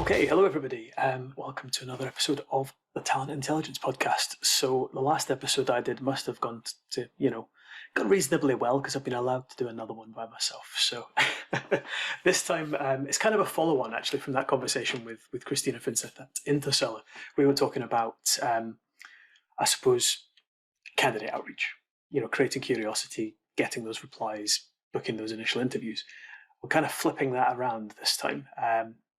Okay, hello everybody. Welcome to another episode of the Talent Intelligence Podcast. So the last episode I did must have gone gone reasonably well because I've been allowed to do another one by myself. So this time it's kind of a follow-on actually from that conversation with Christina Finseth at Interseller. We were talking about, I suppose, candidate outreach. Creating curiosity, getting those replies, booking those initial interviews. We're kind of flipping that around this time.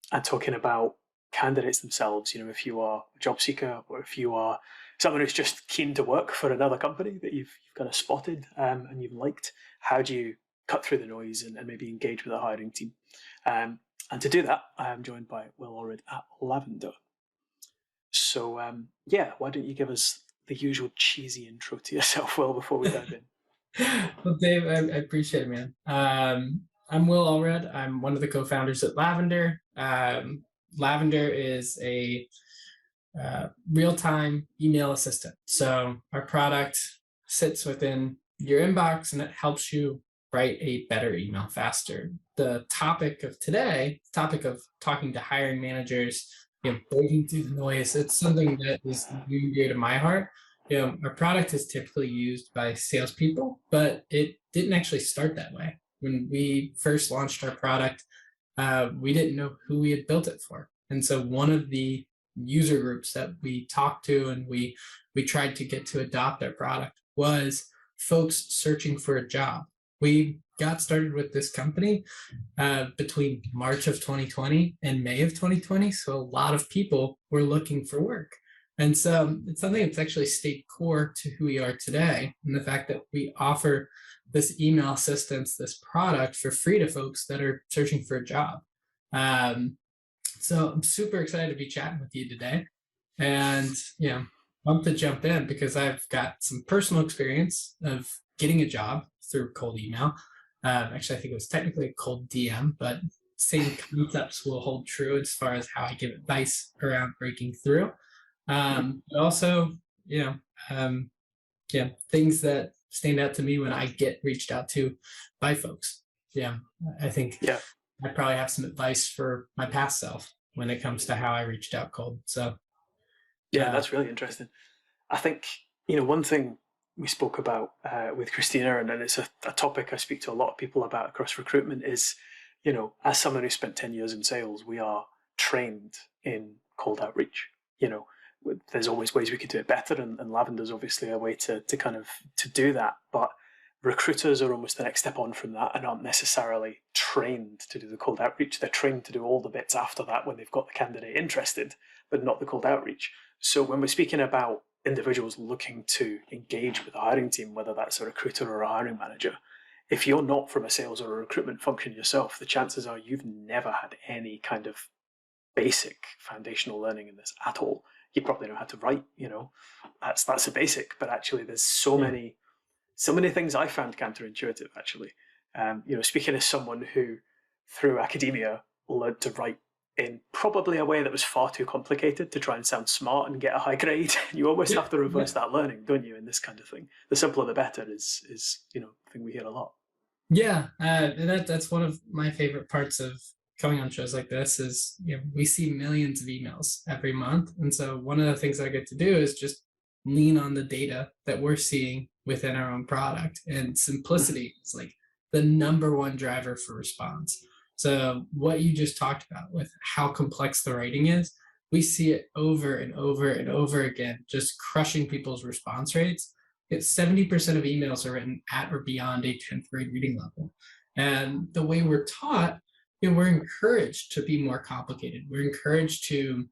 And talking about candidates themselves. If you are a job seeker or if you are someone who's just keen to work for another company that you've kind of spotted and you've liked, how do you cut through the noise and maybe engage with a hiring team? And to do that, I am joined by Allred at Lavender. So why don't you give us the usual cheesy intro to yourself, Will, before we dive in? Well, Dave, I appreciate it, man. I'm Will Allred. I'm one of the co-founders at Lavender. Lavender is a real-time email assistant. So our product sits within your inbox and it helps you write a better email faster. The topic of today, topic of talking to hiring managers, breaking through the noise, it's something that is near and dear to my heart. Our product is typically used by salespeople, but it didn't actually start that way. When we first launched our product, we didn't know who we had built it for. And so one of the user groups that we talked to and we tried to get to adopt our product was folks searching for a job. We got started with this company between March of 2020 and May of 2020. So a lot of people were looking for work. And so it's something that's actually stayed core to who we are today. And the fact that we offer this email assistance, this product for free to folks that are searching for a job. So I'm super excited to be chatting with you today. And, pumped to jump in because I've got some personal experience of getting a job through cold email. Actually, I think it was technically a cold DM, but same concepts will hold true as far as how I give advice around breaking through. But also, things that stand out to me when I get reached out to by folks. I think I probably have some advice for my past self when it comes to how I reached out cold. So that's really interesting. I think, one thing we spoke about with Christina, and it's a topic I speak to a lot of people about across recruitment is, as someone who spent 10 years in sales, we are trained in cold outreach. There's always ways we could do it better, and Lavender's obviously a way to do that. But recruiters are almost the next step on from that and aren't necessarily trained to do the cold outreach. They're trained to do all the bits after that when they've got the candidate interested, but not the cold outreach. So when we're speaking about individuals looking to engage with a hiring team, whether that's a recruiter or a hiring manager, if you're not from a sales or a recruitment function yourself, the chances are you've never had any kind of basic foundational learning in this at all. You probably know how to write, that's a basic, but actually there's so many things I found counterintuitive actually. Speaking as someone who through academia learned to write in probably a way that was far too complicated to try and sound smart and get a high grade. You almost have to reverse that learning, don't you, in this kind of thing? The simpler the better is a thing we hear a lot. Yeah, and that's one of my favorite parts of coming on shows like this is, we see millions of emails every month. And so one of the things I get to do is just lean on the data that we're seeing within our own product. And simplicity is like the number one driver for response. So what you just talked about with how complex the writing is, we see it over and over and over again, just crushing people's response rates. It's 70% of emails are written at or beyond a 10th grade reading level. And the way we're taught, we're encouraged to be more complicated. We're encouraged to,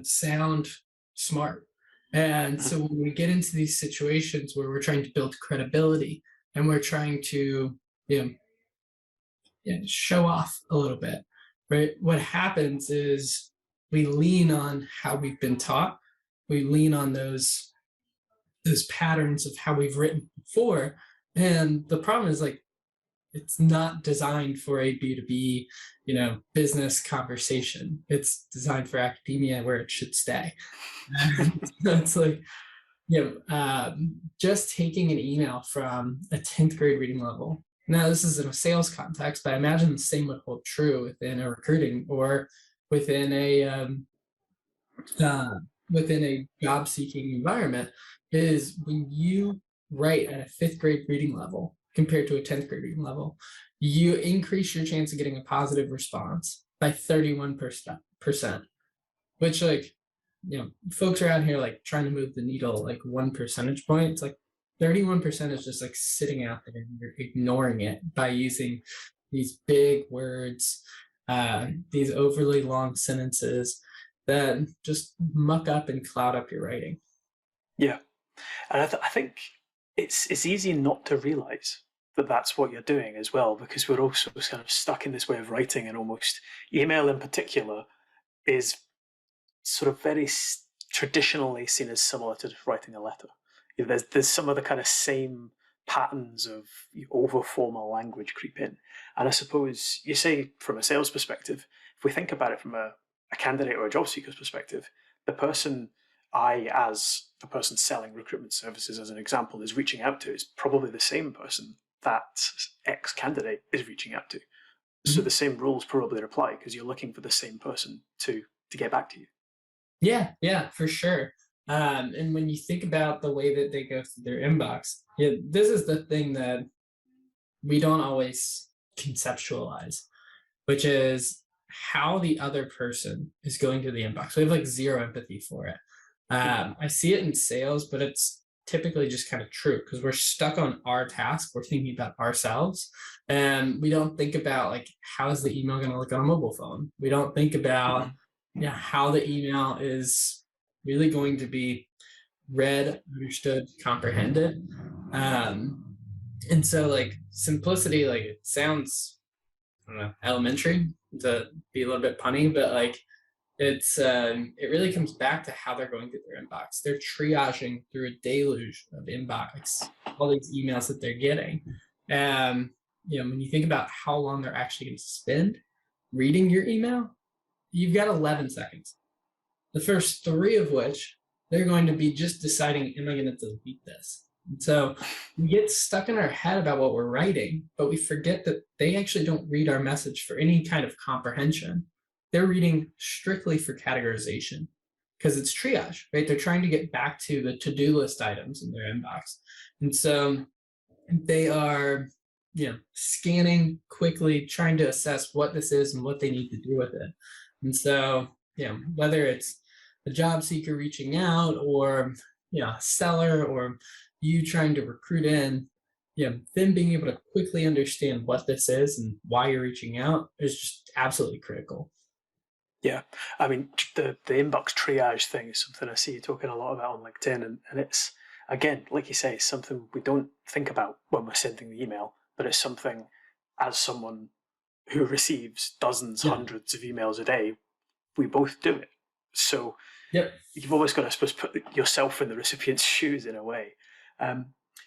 sound smart. And so when we get into these situations where we're trying to build credibility and we're trying to, show off a little bit, right? What happens is we lean on how we've been taught. We lean on those patterns of how we've written before. And the problem is it's not designed for a B2B, business conversation. It's designed for academia where it should stay. It's just taking an email from a 10th grade reading level. Now, this is in a sales context, but I imagine the same would hold true within a recruiting or within a uh, within a job seeking environment is when you write at a fifth grade reading level compared to a 10th grade reading level, you increase your chance of getting a positive response by 31%, which, like, folks are out here like trying to move the needle like 1 percentage point. It's like 31% is just like sitting out there and you're ignoring it by using these big words, these overly long sentences that just muck up and cloud up your writing. Yeah, and I think it's easy not to realize that that's what you're doing as well, because we're also kind of stuck in this way of writing, and almost email in particular is sort of very traditionally seen as similar to just writing a letter. There's some of the kind of same patterns of over formal language creep in, and I suppose you say from a sales perspective, if we think about it from a candidate or a job seeker's perspective, the person as the person selling recruitment services, as an example, is reaching out to is probably the same person that X candidate is reaching out to. So Mhm. the same rules probably apply because you're looking for the same person to get back to you. Yeah, for sure. And when you think about the way that they go through their inbox, yeah, this is the thing that we don't always conceptualize, which is how the other person is going to the inbox. We have like zero empathy for it. I see it in sales, but it's typically just kind of true because we're stuck on our task. We're thinking about ourselves, and we don't think about like how is the email going to look on a mobile phone. We don't think about how the email is really going to be read, understood, comprehended. Um, and so like simplicity, like it sounds, I don't know, elementary to be a little bit punny, but like it really comes back to how they're going through their inbox. They're triaging through a deluge of inbox, all these emails that they're getting. When you think about how long they're actually going to spend reading your email, you've got 11 seconds. The first three of which they're going to be just deciding, am I going to delete this? And so we get stuck in our head about what we're writing, but we forget that they actually don't read our message for any kind of comprehension. They're reading strictly for categorization because it's triage, right? They're trying to get back to the to-do list items in their inbox. And so they are, scanning quickly, trying to assess what this is and what they need to do with it. And so, whether it's a job seeker reaching out or, a seller or you trying to recruit in, them being able to quickly understand what this is and why you're reaching out is just absolutely critical. Yeah, I mean the inbox triage thing is something I see you talking a lot about on LinkedIn, and it's again, like you say, something we don't think about when we're sending the email, but it's something as someone who receives dozens, Yeah. hundreds of emails a day, we both do it. So Yep. you've always got to, I suppose, put yourself in the recipient's shoes in a way.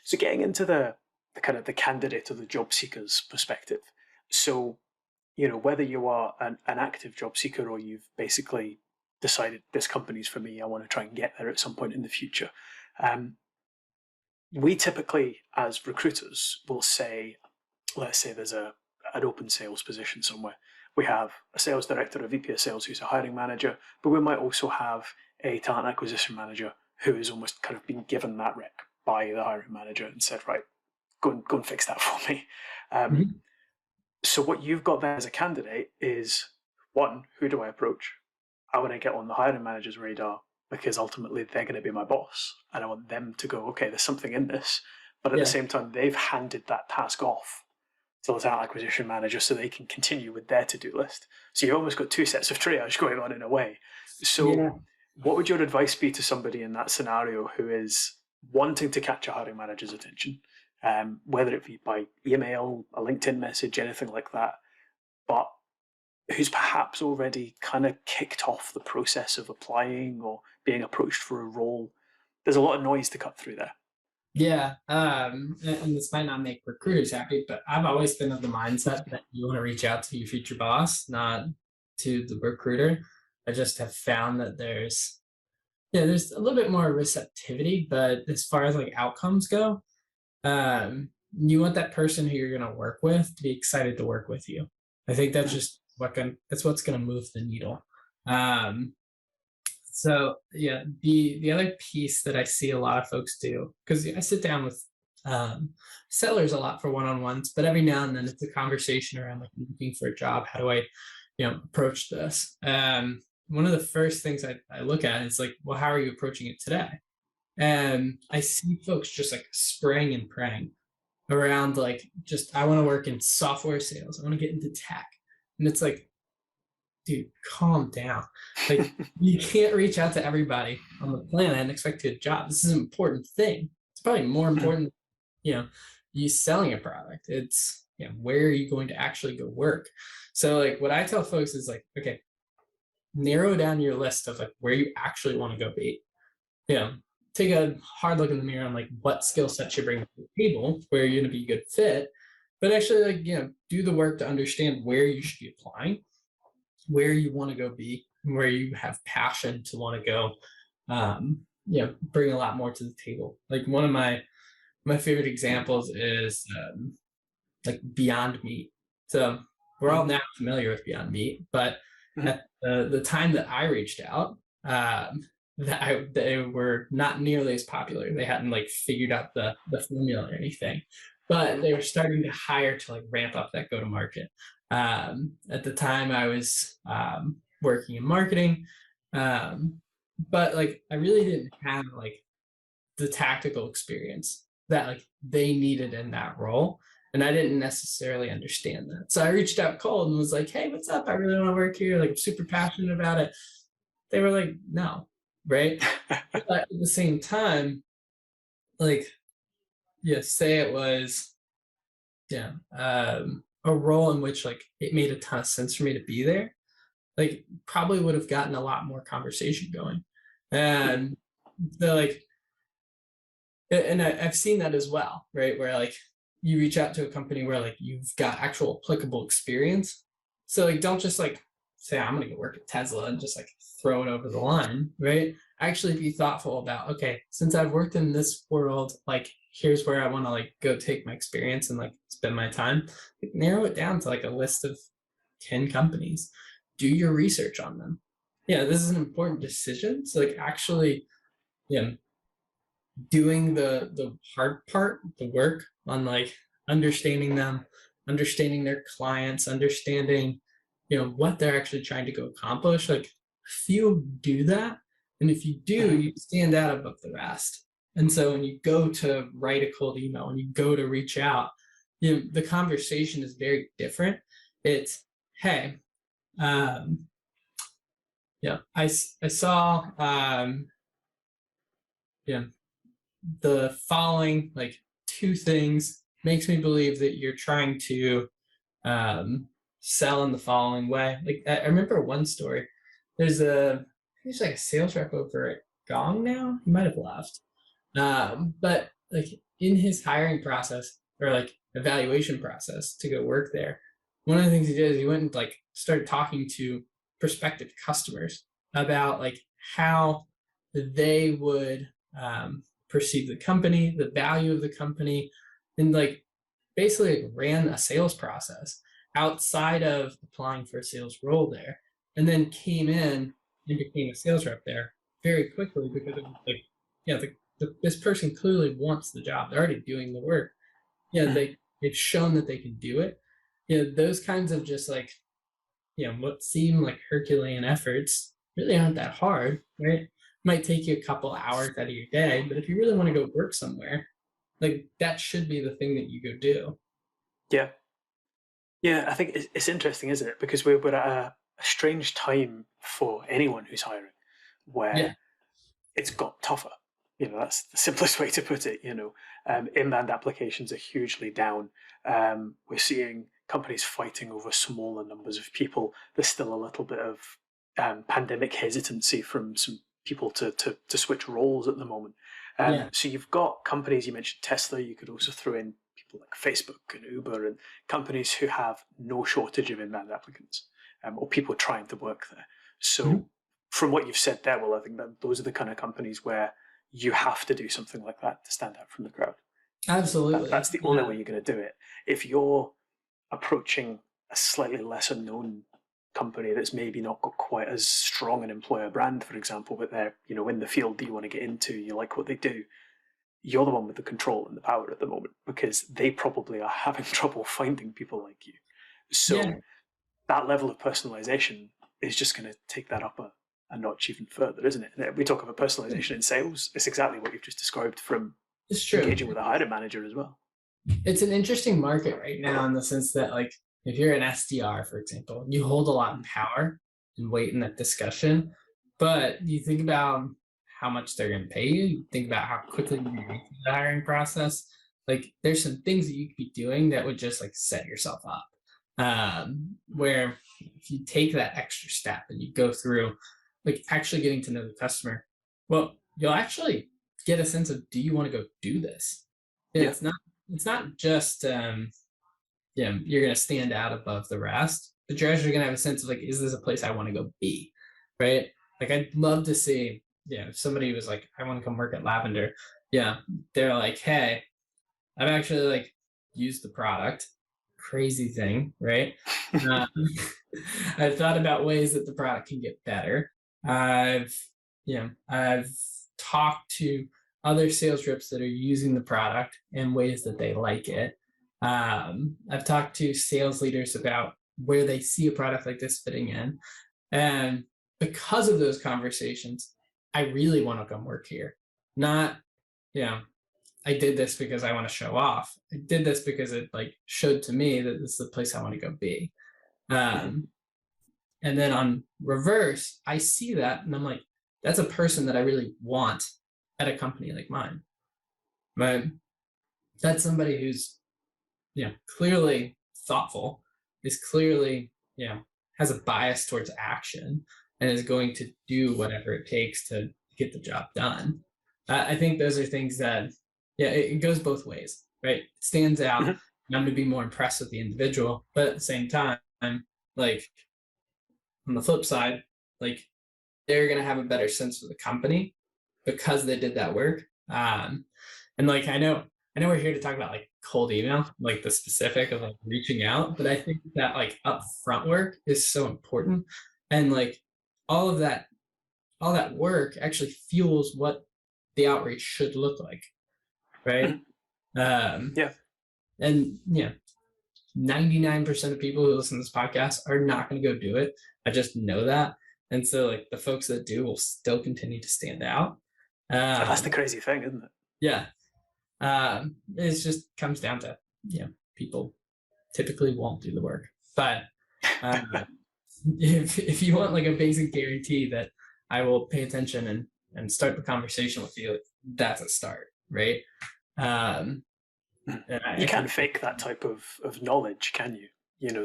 So getting into the kind of the candidate or the job seeker's perspective. So whether you are an active job seeker or you've basically decided this company's for me, I want to try and get there at some point in the future. Um, we typically, as recruiters, will say, let's say there's an open sales position somewhere. We have a sales director, a VP of sales who's a hiring manager, but we might also have a talent acquisition manager who has almost kind of been given that rec by the hiring manager and said, right, go and fix that for me. Um, Mhm. so what you've got there as a candidate is, one, who do I approach? I want to get on the hiring manager's radar because ultimately they're going to be my boss, and I want them to go, okay, there's something in this. But at the Yeah. same time, they've handed that task off to the talent acquisition manager so they can continue with their to-do list. So you've almost got two sets of triage going on in a way. So Yeah. what would your advice be to somebody in that scenario who is wanting to catch a hiring manager's attention, whether it be by email, a LinkedIn message, anything like that, but who's perhaps already kind of kicked off the process of applying or being approached for a role? There's a lot of noise to cut through there. Yeah. And this might not make recruiters happy, but I've always been of the mindset that you want to reach out to your future boss, not to the recruiter. I just have found that there's a little bit more receptivity, but as far as like outcomes go, you want that person who you're going to work with to be excited to work with you. I think that's just that's what's going to move the needle. Um, so yeah, the other piece that I see a lot of folks do, because I sit down with um, sellers a lot for one-on-ones, but every now and then it's a conversation around like looking for a job. How do I, approach this? One of the first things I look at is like, well, how are you approaching it today? And I see folks just like spraying and praying around like just I want to work in software sales. I want to get into tech. And it's like, dude, calm down. Like you can't reach out to everybody on the planet and expect to get a job. This is an important thing. It's probably more important, you know, you selling a product. It's where are you going to actually go work? So like what I tell folks is like, okay, narrow down your list of like where you actually want to go be. Take a hard look in the mirror on like what skill sets you bring to the table, where you're going to be a good fit, but actually like do the work to understand where you should be applying, where you want to go be, where you have passion to want to go. Bring a lot more to the table. Like one of my favorite examples is like Beyond Meat. So we're all now familiar with Beyond Meat, but at the time that I reached out, they were not nearly as popular. They hadn't like figured out the formula or anything, but they were starting to hire to like ramp up that go to market. At the time, I was working in marketing, but like I really didn't have like the tactical experience that like they needed in that role. And I didn't necessarily understand that. So I reached out cold and was like, hey, what's up? I really want to work here. Like I'm super passionate about it. They were like, no, right? But at the same time, like, say it was, a role in which like it made a ton of sense for me to be there, like probably would have gotten a lot more conversation going. And the like, and I've seen that as well, right? Where like you reach out to a company where like you've got actual applicable experience. So like don't just like say I'm gonna go work at Tesla and just like throw it over the line, right? Actually be thoughtful about, okay, since I've worked in this world, like here's where I want to like go take my experience and like spend my time. Like, narrow it down to like a list of 10 companies. Do your research on them. Yeah, this is an important decision. So like actually, yeah, doing the hard part, the work on like understanding them, understanding their clients, understanding what they're actually trying to go accomplish. Like few do that, and if you do, you stand out above the rest. And so when you go to write a cold email, when you go to reach out, the conversation is very different. It's hey, um, I saw yeah the following like two things makes me believe that you're trying to um, sell in the following way. Like I remember one story. There's like a sales rep over at Gong now. He might have left, but like in his hiring process or like evaluation process to go work there, one of the things he did is he went and like started talking to prospective customers about like how they would perceive the company, the value of the company, and like basically ran a sales process outside of applying for a sales role there, and then came in and became a sales rep there very quickly because it was like, this person clearly wants the job. They're already doing the work. They've shown that they can do it. Those kinds of just like, what seem like Herculean efforts really aren't that hard, right? Might take you a couple hours out of your day, but if you really want to go work somewhere, like that should be the thing that you go do. Yeah. Yeah, I think it's interesting, isn't it? Because we're at a strange time for anyone who's hiring Yeah. where it's got tougher. That's the simplest way to put it. Inbound applications are hugely down. We're seeing companies fighting over smaller numbers of people. There's still a little bit of pandemic hesitancy from some people to switch roles at the moment. Yeah. So you've got companies, you mentioned Tesla, you could also throw in people like Facebook and Uber and companies who have no shortage of inbound applicants or people trying to work there. So from what you've said there, well, I think that those are the kind of companies where you have to do something like that to stand out from the crowd. Absolutely. That's the only way you're going to do it. If you're approaching a slightly lesser known company that's maybe not got quite as strong an employer brand, for example, but they're, in the field that you want to get into, you like what they do, you're the one with the control and the power at the moment, because they probably are having trouble finding people like you. So that level of personalization is just going to take that up a notch even further, isn't it? And we talk about personalization in sales. It's exactly what you've just described from It's true. engaging with a hiring manager as well. It's an interesting market right now in the sense that, like, if you're an SDR, for example, you hold a lot of power and weight in that discussion. But you think about how much they're going to pay you, you think about how quickly you can go through the hiring process. Like, there's some things that you could be doing that would just like set yourself up. Where if you take that extra step and you go through like actually getting to know the customer, well, you'll actually get a sense of, do you want to go do this? It's not just you're going to stand out above the rest, but you're actually going to have a sense of like, is this a place I want to go be? Right? Like, I'd love to see, if somebody was like, I want to come work at Lavender. Yeah. They're like, hey, I've actually like used the product. Crazy thing, right? I've thought about ways that the product can get better. I've talked to other sales reps that are using the product in ways that they like it. I've talked to sales leaders about where they see a product like this fitting in. And because of those conversations, I really want to come work here. Not, I did this because I want to show off. I did this because it like showed to me that this is the place I want to go be. And then on reverse, I see that and I'm like, that's a person that I really want at a company like mine. But that's somebody who's, clearly thoughtful, is clearly, has a bias towards action and is going to do whatever it takes to get the job done. I think those are things that, it goes both ways, right? It stands out, and I'm going to be more impressed with the individual, but at the same time, like, on the flip side, like, they're going to have a better sense of the company because they did that work. And like, I know we're here to talk about like cold email, like the specific of like reaching out, but I think that like upfront work is so important. And like all that work actually fuels what the outreach should look like. Right. And 99% of people who listen to this podcast are not going to go do it. I just know that. And so like the folks that do will still continue to stand out. That's the crazy thing, isn't it? Yeah. It just comes down to, people typically won't do the work. But if you want like a basic guarantee that I will pay attention and start the conversation with you, that's a start, right? You can't fake that type of knowledge, can you?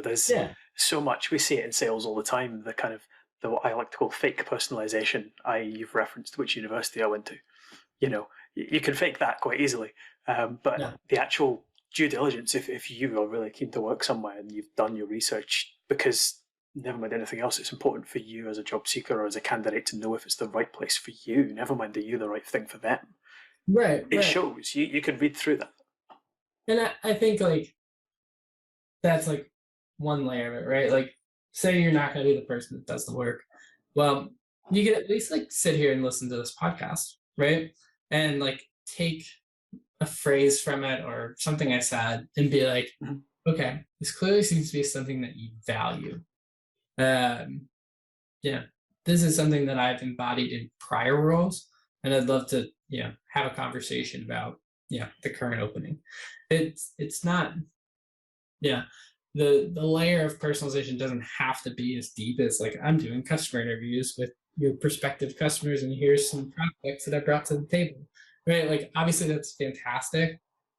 There's so much, we see it in sales all the time, the kind of what I like to call fake personalization. You've referenced which university I went to. You can fake that quite easily. But the actual due diligence, if you are really keen to work somewhere and you've done your research, because never mind anything else, it's important for you as a job seeker or as a candidate to know if it's the right place for you. Never mind, are you the right thing for them? Right. It shows. You can read through that. And I think like that's like one layer of it, right? Like, say you're not going to be the person that does the work. Well, you can at least like sit here and listen to this podcast, right? And like take a phrase from it or something I said and be like, okay, this clearly seems to be something that you value. This is something that I've embodied in prior roles, and I'd love to, have a conversation about, the current opening. It's not, the layer of personalization doesn't have to be as deep as like I'm doing customer interviews with your prospective customers and here's some prospects that I brought to the table, right? Like obviously that's fantastic,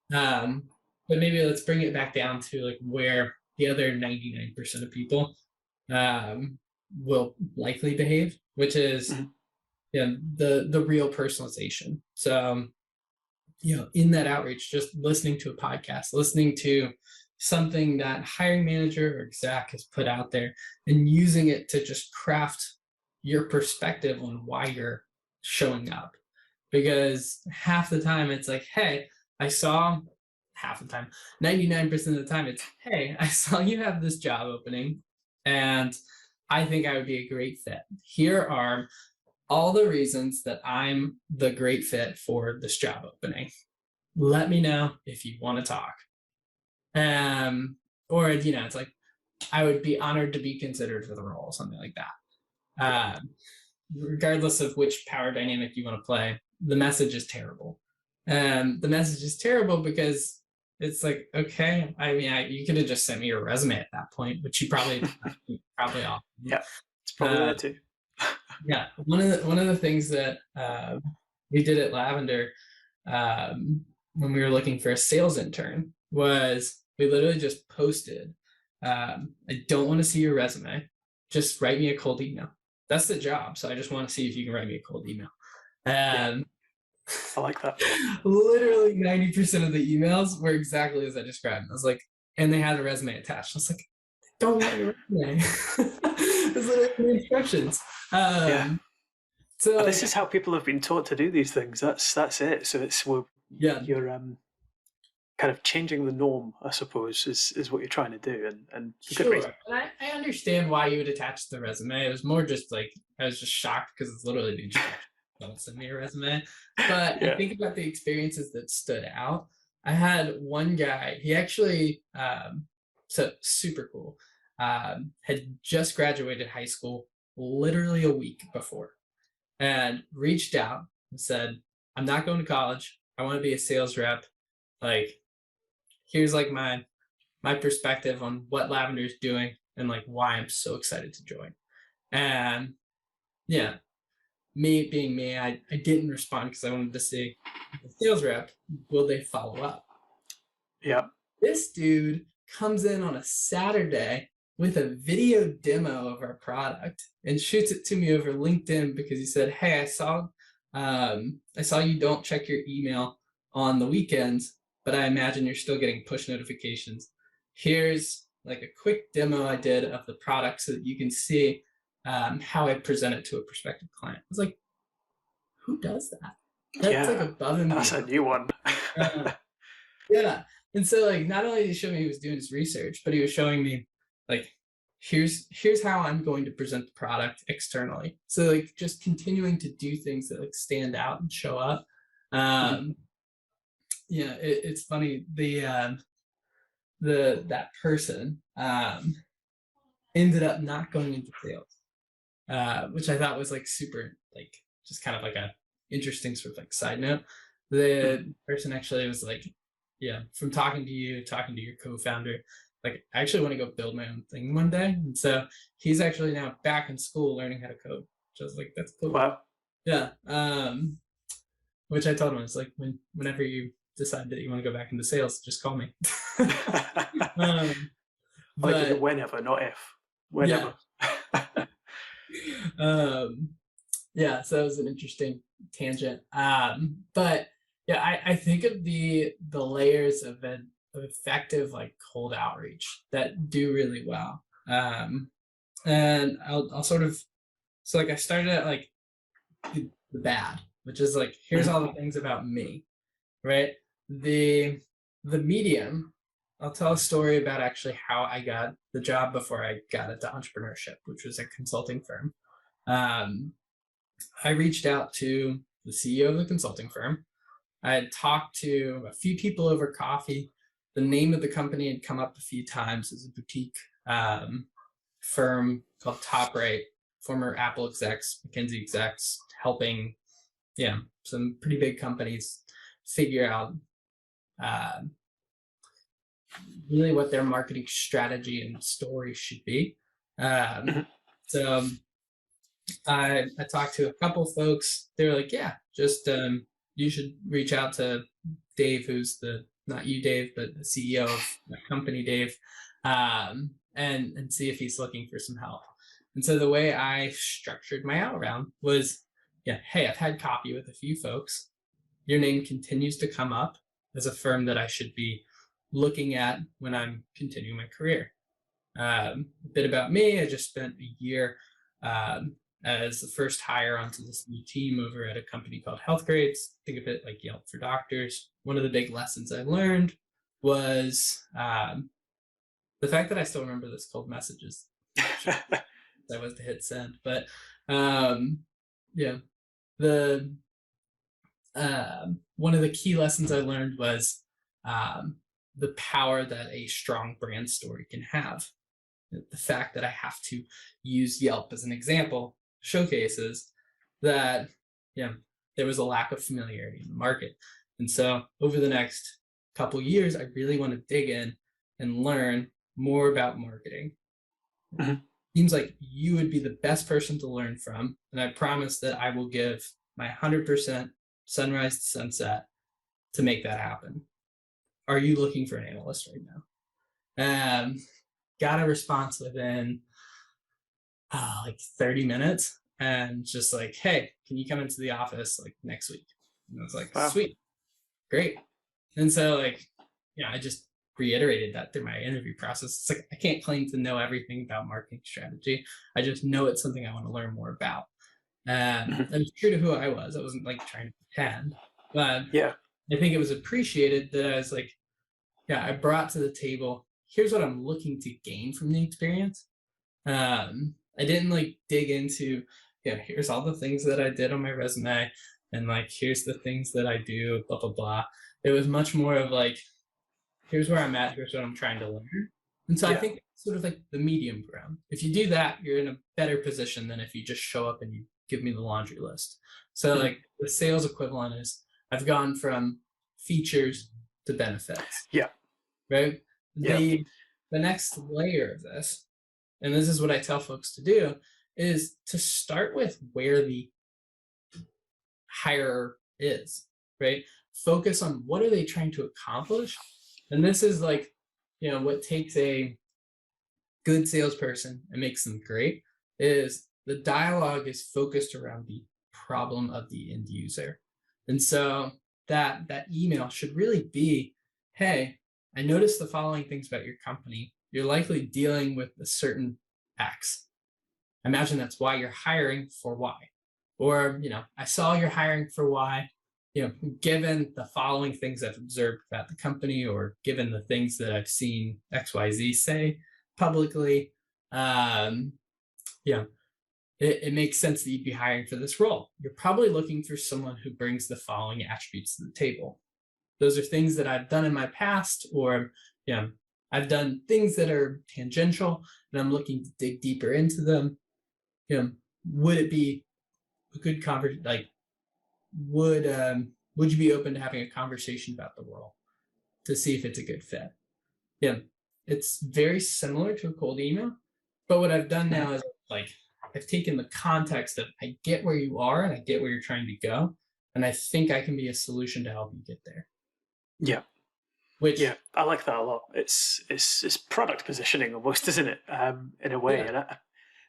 but maybe let's bring it back down to like where the other 99% of people will likely behave, which is the real personalization. So in that outreach, just listening to a podcast, listening to something that hiring manager or exec has put out there and using it to just craft your perspective on why you're showing up. Because half the time it's like, hey, half the time, 99% of the time it's, hey, I saw you have this job opening and I think I would be a great fit. Here are all the reasons that I'm the great fit for this job opening. Let me know if you want to talk. Or, it's like, I would be honored to be considered for the role, something like that. Regardless of which power dynamic you want to play, the message is terrible. The message is terrible because it's like, okay, I mean, you could have just sent me your resume at that point, which you probably all. Yeah, it's probably there too. Yeah, one of the things that we did at Lavender when we were looking for a sales intern was we literally just posted, I don't want to see your resume, just write me a cold email. That's the job, so I just want to see if you can write me a cold email. Yeah, I like that. Literally 90% of the emails were exactly as I described. I was like, and they had a resume attached. I was like, don't want your resume. It's literally the instructions. Yeah. So this is how people have been taught to do these things. That's it. So you're kind of changing the norm, I suppose, is what you're trying to do, and sure. And I understand why you would attach the resume. It was more just like I was just shocked because it's literally the instructions. Don't send me a resume. But I think about the experiences that stood out. I had one guy. He actually so super cool. Had just graduated high school literally a week before, and reached out and said, I'm not going to college. I want to be a sales rep. Like, here's like my perspective on what Lavender is doing and like why I'm so excited to join. And yeah, me being me, I didn't respond because I wanted to see the sales rep, will they follow up? Yeah. This dude comes in on a Saturday with a video demo of our product and shoots it to me over LinkedIn because he said, hey, I saw you don't check your email on the weekends, but I imagine you're still getting push notifications. Here's like a quick demo I did of the product so that you can see how I present it to a prospective client. I was like, who does that? That's like above and beyond. That's a new one. Yeah. And so like not only did he show me he was doing his research, but he was showing me like, here's how I'm going to present the product externally. So like just continuing to do things that like stand out and show up. Yeah, it's funny. That person ended up not going into sales, which I thought was like super, like just kind of like a interesting sort of like side note. The person actually was like, yeah, from talking to your co-founder, like I actually want to go build my own thing one day. And so he's actually now back in school learning how to code. Which I was like, that's cool. Wow. Yeah. Which I told him, it's like whenever you decide that you want to go back into sales, just call me. But whenever, not if. Whenever. Yeah. Yeah, so that was an interesting tangent. But yeah, I think of the layers of effective like cold outreach that do really well. And I'll sort of, so like I started at like the bad, which is like, here's all the things about me, right? The medium, I'll tell a story about actually how I got the job before I got into entrepreneurship, which was a consulting firm. I reached out to the CEO of the consulting firm. I had talked to a few people over coffee. The name of the company had come up a few times as a boutique firm called Top Right, former Apple execs, McKinsey execs, helping some pretty big companies figure out really what their marketing strategy and story should be. So I talked to a couple folks. They were like, yeah, just you should reach out to Dave, who's not you, Dave, but the CEO of the company, Dave, and see if he's looking for some help. And so the way I structured my outbound was, hey, I've had coffee with a few folks. Your name continues to come up as a firm that I should be looking at when I'm continuing my career. A bit about me, I just spent a year as the first hire onto this new team over at a company called Health Grades. Think of it like Yelp for doctors. One of the big lessons I learned was the fact that I still remember this cold messages. I was to hit send. But um, yeah, the one of the key lessons I learned was um, the power that a strong brand story can have. The fact that I have to use Yelp as an example showcases that, yeah, there was a lack of familiarity in the market. And so over the next couple years, I really want to dig in and learn more about marketing. Mhm. Seems like you would be the best person to learn from. And I promise that I will give my 100% sunrise to sunset to make that happen. Are you looking for an analyst right now? Got a response within like 30 minutes and just like, hey, can you come into the office like next week? And I was like, Wow. sweet, great. And so like, yeah, I just reiterated that through my interview process. It's like, I can't claim to know everything about marketing strategy. I just know it's something I want to learn more about. Mhm. That was true to who I was. I wasn't like trying to pretend, but Yeah. I think it was appreciated that I was like, yeah, I brought to the table, here's what I'm looking to gain from the experience. I didn't like dig into, yeah, here's all the things that I did on my resume, and like here's the things that I do, blah blah blah. It was much more of like, here's where I'm at, here's what I'm trying to learn. And so I Yeah. think it's sort of like the medium ground. If you do that, you're in a better position than if you just show up and you give me the laundry list. So Mhm. like the sales equivalent is I've gone from features to benefits, Yeah. right? Yeah. The next layer of this, and this is what I tell folks to do, is to start with where the hire is, right? Focus on what are they trying to accomplish. And this is like, what takes a good salesperson and makes them great is the dialogue is focused around the problem of the end user. And so that email should really be, hey, I noticed the following things about your company. You're likely dealing with a certain X. I imagine that's why you're hiring for Y. Or, I saw you're hiring for Y, given the following things I've observed about the company, or given the things that I've seen XYZ say publicly, um, yeah, it makes sense that you'd be hiring for this role. You're probably looking for someone who brings the following attributes to the table. Those are things that I've done in my past, or, I've done things that are tangential and I'm looking to dig deeper into them. Would it be a good conversation? Like, would you be open to having a conversation about the role to see if it's a good fit? Yeah, it's very similar to a cold email, but what I've done Mhm. now is like I've taken the context of I get where you are and I get where you're trying to go, and I think I can be a solution to help you get there. Yeah. Yeah. Which, I like that a lot. It's product positioning almost, isn't it? In a way, yeah, and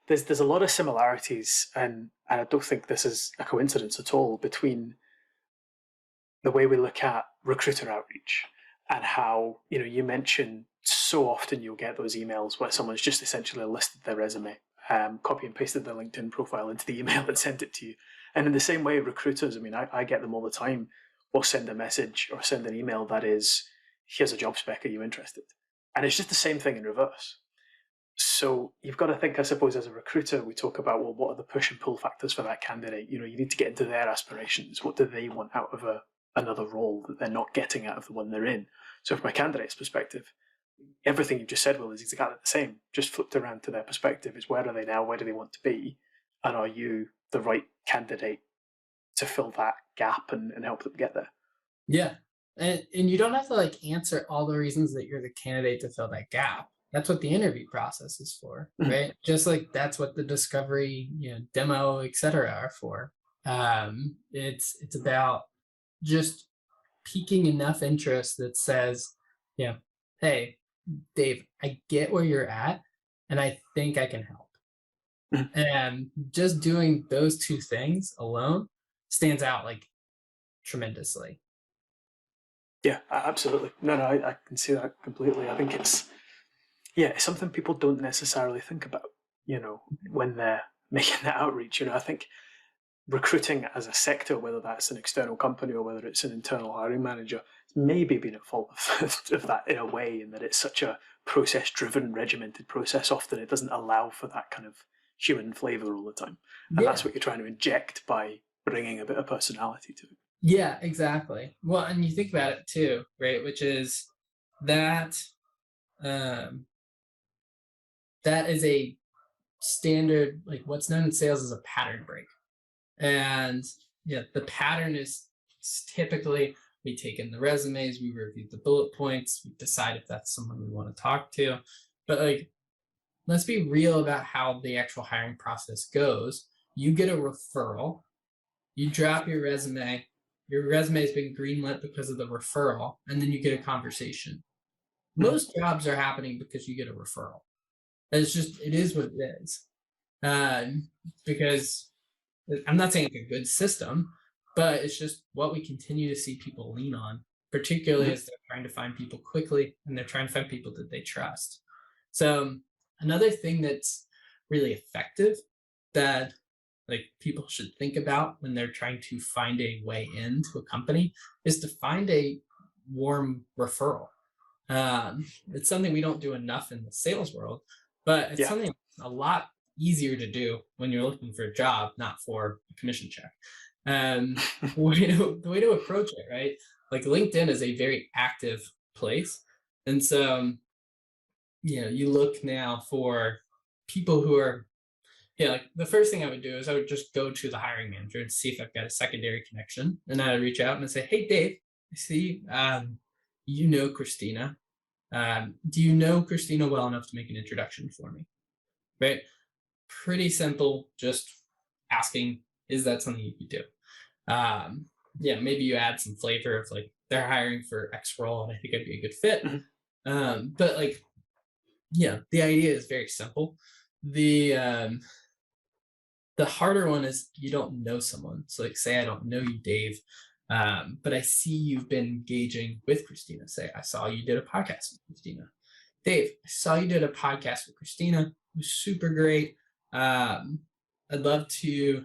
there's a lot of similarities, and I don't think this is a coincidence at all between the way we look at recruiter outreach and how, you mentioned so often you'll get those emails where someone's just essentially listed their resume, copy and pasted their LinkedIn profile into the email and sent it to you. And in the same way, recruiters, I mean, I get them all the time, will send a message or send an email that is, here's a job spec, are you interested? And it's just the same thing in reverse. So you've got to think, I suppose, as a recruiter, we talk about, well, what are the push and pull factors for that candidate? You need to get into their aspirations. What do they want out of another role that they're not getting out of the one they're in? So from a candidate's perspective, everything you just said, Will, is exactly the same. Just flipped around to their perspective. It's where are they now? Where do they want to be? And are you the right candidate to fill that gap and help them get there? yeah, and you don't have to like answer all the reasons that you're the candidate to fill that gap. That's what the interview process is for, Mhm. right? Just like that's what the discovery, demo, etc. are for. It's about just piquing enough interest that says, hey, Dave, I get where you're at, and I think I can help. Mhm. And just doing those two things alone stands out like tremendously. Yeah, absolutely. No, I can see that completely. I think it's something people don't necessarily think about, when they're making that outreach. I think recruiting as a sector, whether that's an external company or whether it's an internal hiring manager, maybe been at fault of that in a way, in that it's such a process-driven, regimented process. Often it doesn't allow for that kind of human flavor all the time. And Yeah. that's what you're trying to inject by bringing a bit of personality to it. Yeah, exactly. Well, and you think about it too, right? Which is that um, that is a standard, like what's known in sales as a pattern break. And yeah, the pattern is typically we take in the resumes, we review the bullet points, we decide if that's someone we want to talk to. But like, let's be real about how the actual hiring process goes. You get a referral, you drop your resume has been greenlit because of the referral, and then you get a conversation. Mhm. Most jobs are happening because you get a referral. It's just, it is what it is. Um, because I'm not saying it's a good system, but it's just what we continue to see people lean on, particularly Mhm. as they're trying to find people quickly and they're trying to find people that they trust. So another thing that's really effective that like people should think about when they're trying to find a way into a company is to find a warm referral. It's something we don't do enough in the sales world, but it's Yeah. something a lot easier to do when you're looking for a job, not for a commission check. The way to approach it, right? Like LinkedIn is a very active place. And so, you look now for people who are, like the first thing I would do is I would just go to the hiring manager and see if I've got a secondary connection. And I'd reach out and I'd say, hey, Dave, I see you know Christina. Do you know Christina well enough to make an introduction for me? Right? Pretty simple, just asking, is that something you could do? Maybe you add some flavor of like, they're hiring for X role and I think I'd be a good fit. Mhm. But like, the idea is very simple. The harder one is you don't know someone. So like say I don't know you, Dave, but I see you've been engaging with Christina. Say I saw you did a podcast with Christina. Dave, I saw you did a podcast with Christina. It was super great. I'd love to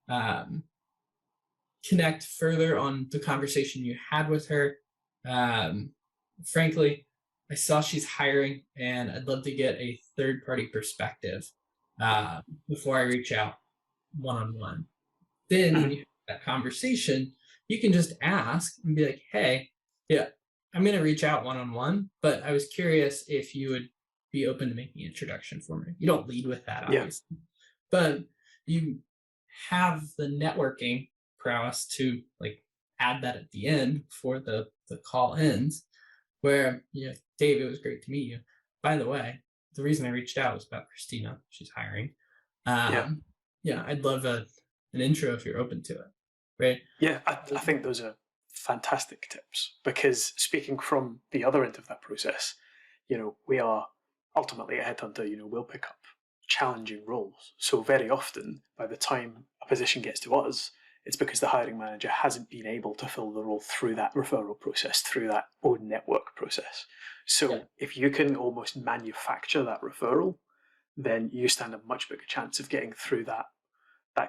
um, connect further on the conversation you had with her. Um, Frankly, I saw she's hiring, and I'd love to get a third party perspective before I reach out one on one. Then, when Mhm. you have that conversation, you can just ask and be like, hey, yeah, I'm going to reach out one on one, but I was curious if you would be open to making an introduction for me. You don't lead with that, Yeah. obviously, but you have the networking prowess to like add that at the end before the call ends, where Dave, it was great to meet you. By the way, the reason I reached out was about Christina. She's hiring. Yeah. Um, I'd love an intro if you're open to it, right? Yeah. I think those are fantastic tips because speaking from the other end of that process, we are ultimately a headhunter, we'll pick up challenging roles. So very often, by the time a position gets to us, it's because the hiring manager hasn't been able to fill the role through that referral process, through that own network process. Yeah, So if you can almost manufacture that referral, then you stand a much bigger chance of getting through that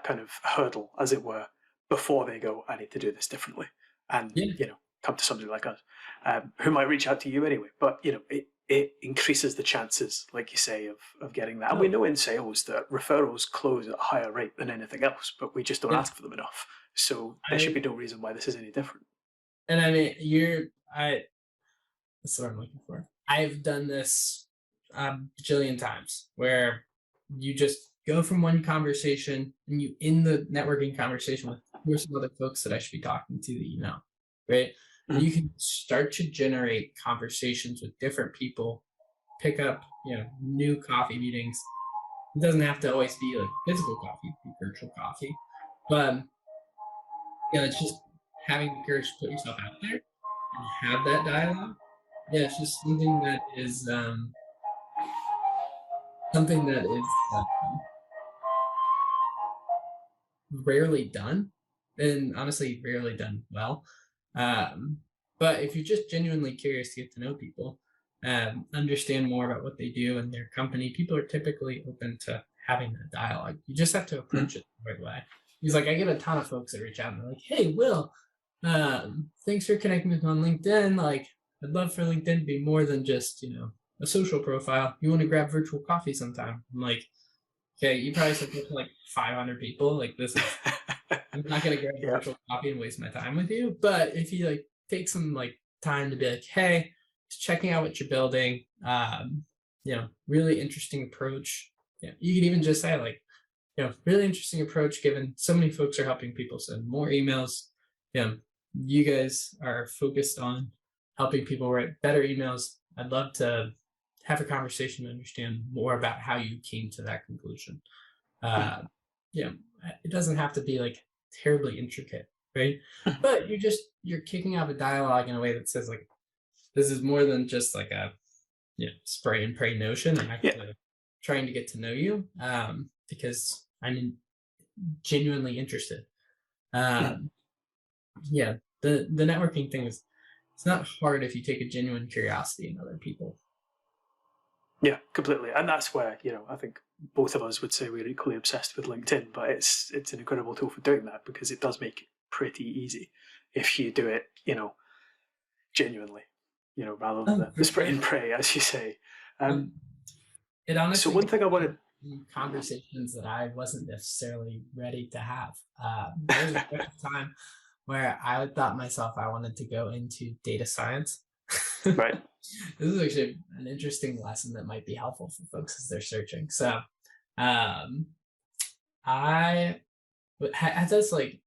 kind of hurdle, as it were, before they go, I need to do this differently, and yeah, come to somebody like us, who might reach out to you anyway. But it increases the chances, like you say, of getting that. And we totally. know in sales that referrals close at a higher rate than anything else, but we just don't Yeah, ask for them enough. So there should I be no reason why this is any different. and I mean I that's what I'm looking for. I've done this a bajillion times where you just go from one conversation and you in the networking conversation with who are some other folks that I should be talking to that you know, right? And Mhm. you can start to generate conversations with different people, pick up, new coffee meetings. It doesn't have to always be like physical coffee, it can be virtual coffee. But it's just having the courage to put yourself out there and have that dialogue. Yeah, it's just something that is rarely done, and honestly, rarely done well. Um, but if you're just genuinely curious to get to know people, understand more about what they do and their company, people are typically open to having that dialogue. You just have to Mhm. approach it the right way. He's like, I get a ton of folks that reach out and they're like, "Hey, Will, thanks for connecting with me on LinkedIn. Like, I'd love for LinkedIn to be more than just a social profile. You want to grab virtual coffee sometime?" I'm like, okay, you probably sent this to like 500 people. Like this is, I'm not gonna grab a Yeah. virtual copy and waste my time with you. But if you like take some like time to be like, hey, just checking out what you're building, really interesting approach. Yeah, you could even just say like, really interesting approach given so many folks are helping people send more emails. You guys are focused on helping people write better emails. I'd love to have a conversation to understand more about how you came to that conclusion. Uh, it doesn't have to be like terribly intricate, right? But you're kicking off a dialogue in a way that says like, this is more than just like a spray and pray notion. I'm Yeah. actually trying to get to know you because I'm genuinely interested. The networking thing is, it's not hard if you take a genuine curiosity in other people. Yeah, completely. And that's where, I think both of us would say we're equally obsessed with LinkedIn, but it's an incredible tool for doing that because it does make it pretty easy if you do it, genuinely, rather than the spray and pray, as you say. It honestly, so one thing I wanted conversations that I wasn't necessarily ready to have. There was a time where I thought myself I wanted to go into data science. Right. This is actually an interesting lesson that might be helpful for folks as they're searching. So I had this like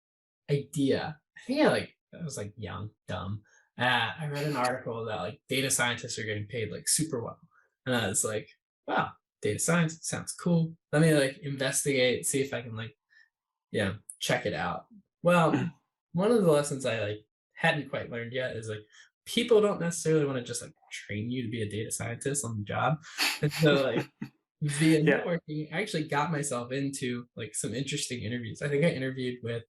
idea. I think I was like young, dumb. I read an article that like data scientists are getting paid like super well. And I was like, wow, data science sounds cool. Let me like investigate, see if I can like, check it out. Well, one of the lessons I like hadn't quite learned yet is like people don't necessarily want to just like train you to be a data scientist on the job. And so like via networking, I actually got myself into like some interesting interviews. I think I interviewed with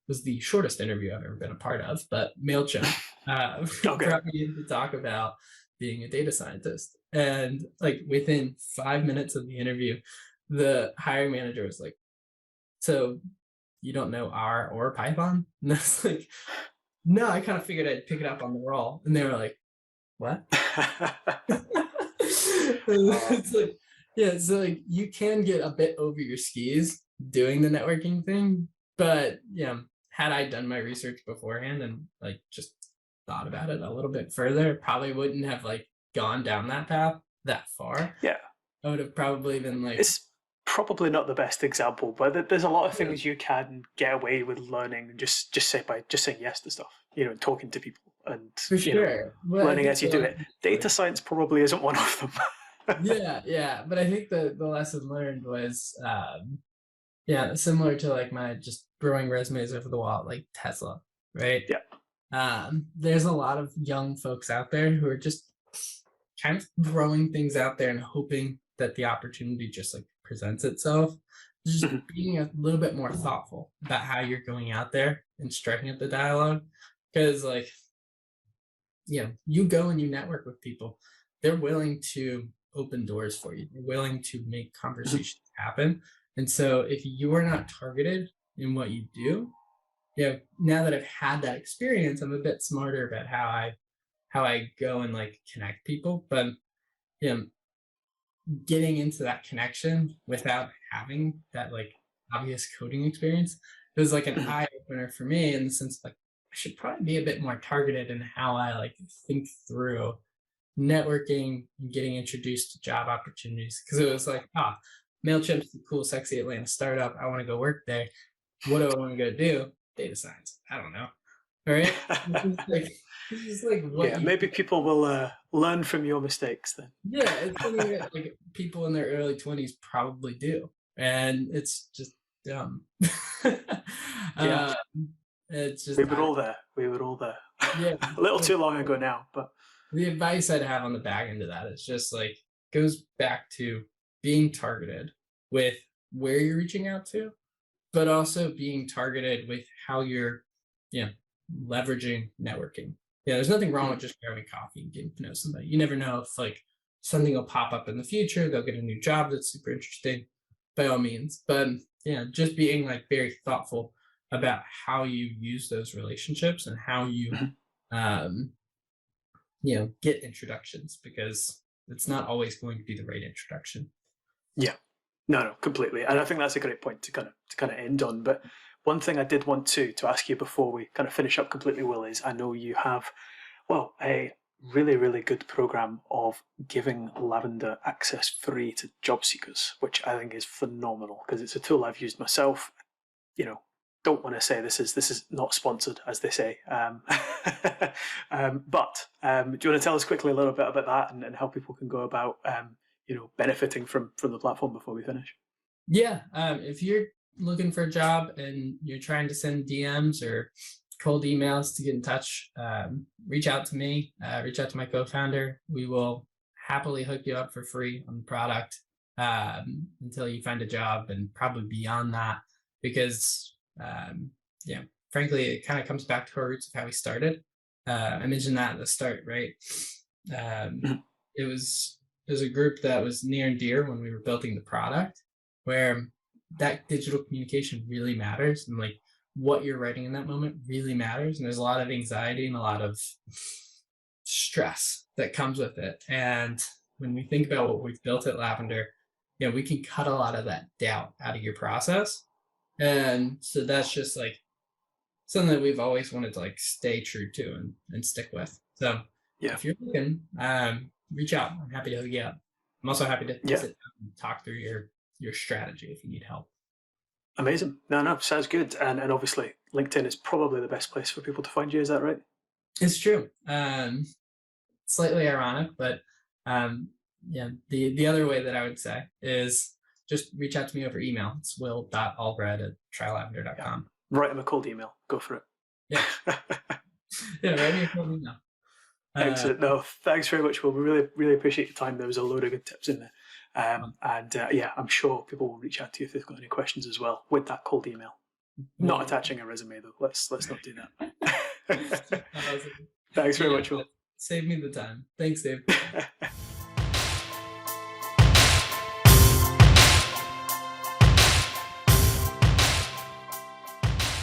was the shortest interview I've ever been a part of, but MailChimp brought me in to talk about being a data scientist. And like within 5 minutes of the interview, the hiring manager was like, so you don't know R or Python? And I was like, no, I kind of figured I'd pick it up on the roll. And they were like, what? It's like, so like you can get a bit over your skis doing the networking thing, but had I done my research beforehand and like just thought about it a little bit further, probably wouldn't have like gone down that path that far. Yeah. I would have probably been like, it's probably not the best example, but there's a lot of things you can get away with learning just by saying yes to stuff, and talking to people and for sure. learning as you do it. Data science probably isn't one of them. But I think the lesson learned was similar to like my just throwing resumes over the wall like Tesla, right? There's a lot of young folks out there who are just kind of throwing things out there and hoping that the opportunity just like presents itself. Just being a little bit more thoughtful about how you're going out there and striking up the dialogue, because like you go and you network with people, they're willing to open doors for you, they're willing to make conversations happen. And so if you are not targeted in what you do, now that I've had that experience, I'm a bit smarter about how I go and like connect people. But getting into that connection without having that like obvious coding experience, it was like an eye opener for me in the sense like I should probably be a bit more targeted in how I like think through networking and getting introduced to job opportunities. Because it was like, MailChimp's the cool, sexy Atlanta startup. I want to go work there. What do I want to go do? Data science. I don't know. All right. This is like what maybe people will learn from your mistakes then. It's something that like people in their early 20s probably do. And it's just dumb. It's just we were all there. A little too long ago now, but the advice I'd have on the back end of that is just like goes back to being targeted with where you're reaching out to, but also being targeted with how you're leveraging networking. There's nothing wrong with just grabbing coffee and getting to know somebody. You never know if like something will pop up in the future, they'll get a new job that's super interesting, by all means. But just being like very thoughtful about how you use those relationships and how you get introductions, because it's not always going to be the right introduction. No, completely. And I think that's a great point to kind of end on. But one thing I did want to ask you before we kind of finish up completely, Will, is I know you have, well, a really, really good program of giving Lavender access free to job seekers, which I think is phenomenal because it's a tool I've used myself. You know, don't want to say this is not sponsored, as they say. But do you want to tell us quickly a little bit about that and how people can go about benefiting from the platform before we finish? Yeah. If you're looking for a job and you're trying to send DMs or cold emails to get in touch, reach out to me, reach out to my co-founder. We will happily hook you up for free on the product until you find a job, and probably beyond that, because frankly, it kind of comes back to our roots of how we started. I mentioned that at the start, right? It was a group that was near and dear when we were building the product, where that digital communication really matters, and like what you're writing in that moment really matters. And there's a lot of anxiety and a lot of stress that comes with it. And when we think about what we've built at Lavender, we can cut a lot of that doubt out of your process. And so that's just like something that we've always wanted to like stay true to and stick with. So if you're looking, reach out. I'm happy to hook you up. I'm also happy to sit down and talk through your strategy if you need help. Amazing. No, sounds good. And obviously LinkedIn is probably the best place for people to find you. Is that right? It's true. Slightly ironic, but the other way that I would say is just reach out to me over email. It's will.allred@trylavender.com. Write him a cold email. Go for it. Yeah. Write me a cold email. Excellent. No, thanks very much, Will. We really, really appreciate your time. There was a load of good tips in there. I'm sure people will reach out to you if they've got any questions as well with that cold email. Not attaching a resume though. Let's not do that. Thanks very much, Will. Save me the time. Thanks, Dave.